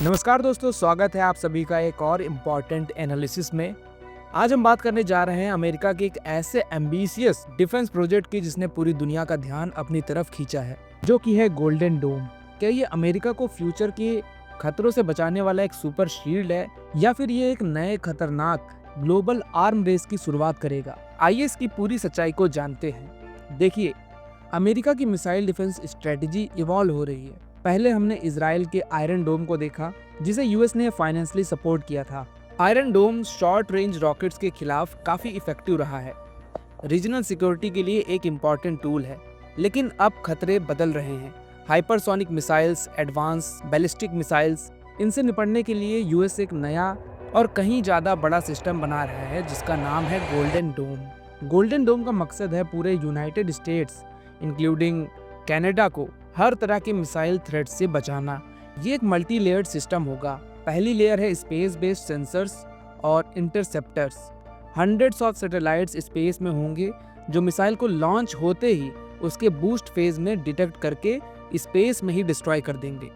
नमस्कार दोस्तों, स्वागत है आप सभी का एक और इम्पॉर्टेंट एनालिसिस में। आज हम बात करने जा रहे हैं अमेरिका के एक ऐसे एम्बिशियस डिफेंस प्रोजेक्ट की जिसने पूरी दुनिया का ध्यान अपनी तरफ खींचा है, जो कि है गोल्डन डोम। क्या ये अमेरिका को फ्यूचर के खतरों से बचाने वाला एक सुपर शील्ड है, या फिर ये एक नए खतरनाक ग्लोबल आर्म रेस की शुरुआत करेगा? आइए इसकी पूरी सच्चाई को जानते हैं। देखिए, अमेरिका की मिसाइल डिफेंस स्ट्रेटजी इवॉल्व हो रही है। पहले हमने इजराइल के आयरन डोम को देखा, जिसे यूएस ने फाइनेंशियली सपोर्ट किया था। आयरन डोम शॉर्ट रेंज रॉकेट्स के खिलाफ काफी इफेक्टिव रहा है, रीजनल सिक्योरिटी के लिए एक इम्पॉर्टेंट टूल है। लेकिन अब खतरे बदल रहे हैं। Hypersonic missiles, advance ballistic missiles, इनसे निपटने के लिए यूएस एक नया और कहीं ज़्यादा बड़ा सिस्टम बना रहा है, जिसका नाम है गोल्डन डोम। गोल्डन डोम का मकसद है पूरे यूनाइटेड स्टेट्स इंक्लूडिंग कनाडा को हर तरह के मिसाइल थ्रेट से बचाना। ये एक मल्टी लेयर्ड सिस्टम होगा। पहली लेयर है स्पेस बेस्ड सेंसर्स और interceptors. Hundreds of satellites space में होंगे, जो मिसाइल को लॉन्च होते ही उसके बूस्ट फेज में डिटेक्ट करके स्पेस में ही डिस्ट्रॉय कर देंगे।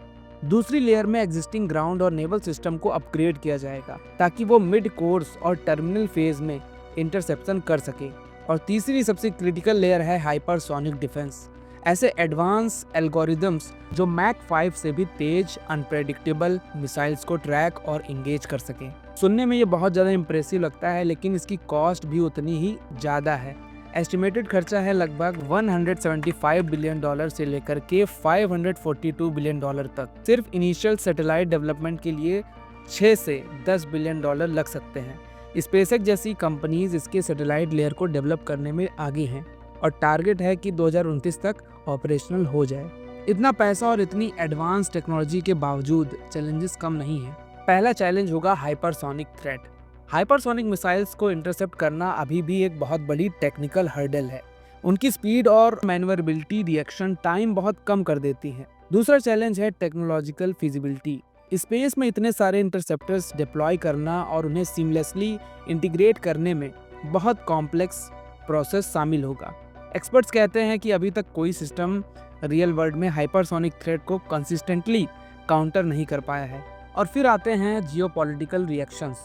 दूसरी लेयर में एग्जिस्टिंग ग्राउंड और नेवल सिस्टम को अपग्रेड किया जाएगा, ताकि वो मिड कोर्स और टर्मिनल फेज में इंटरसेप्शन कर सके। और तीसरी सबसे क्रिटिकल लेयर है हाइपरसोनिक डिफेंस। ऐसे एडवांस एल्गोरिदम्स जो मैक 5 से भी तेज अनप्रेडिक्टेबल मिसाइल्स को ट्रैक और इंगेज कर सकें। सुनने में ये बहुत ज़्यादा इंप्रेसिव लगता है, लेकिन इसकी कॉस्ट भी उतनी ही ज़्यादा है। एस्टिमेटेड खर्चा है लगभग $175 बिलियन से लेकर के $542 बिलियन तक। सिर्फ इनिशियल सैटेलाइट डेवलपमेंट के लिए 6 से 10 बिलियन डॉलर लग सकते हैं। स्पेसएक्स जैसी कंपनीज इसके सैटेलाइट लेयर को डेवलप करने में आगे हैं, और टारगेट है कि 2029 तक ऑपरेशनल हो जाए। इतना पैसा और इतनी एडवांस टेक्नोलॉजी के बावजूद चैलेंजेस कम नहीं है। पहला चैलेंज होगा हाइपरसोनिक थ्रेट। हाइपरसोनिक मिसाइल्स को इंटरसेप्ट करना अभी भी एक बहुत बड़ी टेक्निकल हर्डल है। उनकी स्पीड और मैन्यूवरेबिलिटी रिएक्शन टाइम बहुत कम कर देती है। दूसरा चैलेंज है टेक्नोलॉजिकल फिजिबिलिटी। स्पेस में इतने सारे इंटरसेप्टर्स डिप्लॉय करना और उन्हें सीमलेसली इंटीग्रेट करने में बहुत कॉम्प्लेक्स प्रोसेस शामिल होगा। एक्सपर्ट्स कहते हैं कि अभी तक कोई सिस्टम रियल वर्ल्ड में हाइपरसोनिक थ्रेट को कंसिस्टेंटली काउंटर नहीं कर पाया है। और फिर आते हैं जियोपॉलिटिकल रिएक्शंस।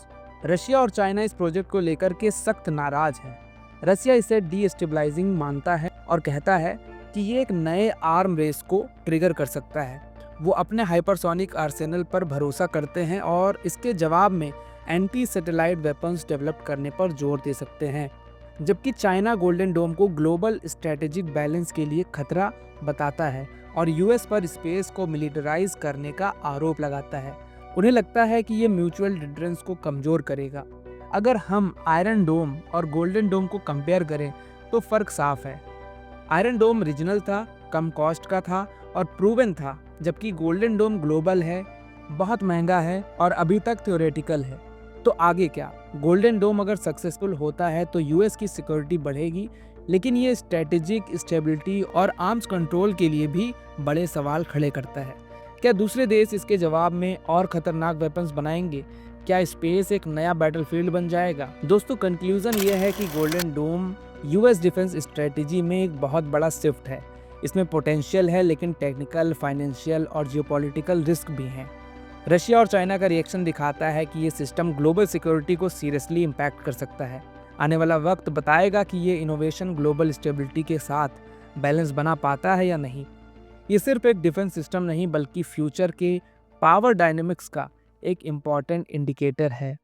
रशिया और चाइना इस प्रोजेक्ट को लेकर के सख्त नाराज है। रशिया इसे डीस्टेबलाइजिंग मानता है और कहता है कि ये एक नए आर्म रेस को ट्रिगर कर सकता है। वो अपने हाइपरसोनिक आर्सेनल पर भरोसा करते हैं और इसके जवाब में एंटी सैटेलाइट वेपन्स डेवलप करने पर जोर दे सकते हैं। जबकि चाइना गोल्डन डोम को ग्लोबल स्ट्रेटेजिक बैलेंस के लिए खतरा बताता है और यूएस पर स्पेस को मिलिटराइज करने का आरोप लगाता है। उन्हें लगता है कि ये म्यूचुअल डिफरेंस को कमजोर करेगा। अगर हम आयरन डोम और गोल्डन डोम को कंपेयर करें तो फर्क साफ है। आयरन डोम रीजनल था, कम कॉस्ट का था और प्रूवन था, जबकि गोल्डन डोम ग्लोबल है, बहुत महंगा है और अभी तक थ्योरेटिकल है। तो आगे क्या? गोल्डन डोम अगर सक्सेसफुल होता है तो यूएस की सिक्योरिटी बढ़ेगी, लेकिन ये स्ट्रेटेजिक स्टेबिलिटी और आर्म्स कंट्रोल के लिए भी बड़े सवाल खड़े करता है। क्या दूसरे देश इसके जवाब में और खतरनाक वेपन्स बनाएंगे? क्या स्पेस एक नया बैटलफील्ड बन जाएगा? दोस्तों, कंक्लूजन ये है कि गोल्डन डोम यूएस डिफेंस स्ट्रेटेजी में एक बहुत बड़ा शिफ्ट है। इसमें पोटेंशियल है, लेकिन टेक्निकल, फाइनेंशियल और जियोपॉलिटिकल रिस्क भी हैं। रशिया और चाइना का रिएक्शन दिखाता है कि ये सिस्टम ग्लोबल सिक्योरिटी को सीरियसली इम्पैक्ट कर सकता है। आने वाला वक्त बताएगा कि ये इनोवेशन ग्लोबल स्टेबिलिटी के साथ बैलेंस बना पाता है या नहीं। ये सिर्फ एक डिफेंस सिस्टम नहीं, बल्कि फ्यूचर के पावर डायनेमिक्स का एक इम्पॉर्टेंट इंडिकेटर है।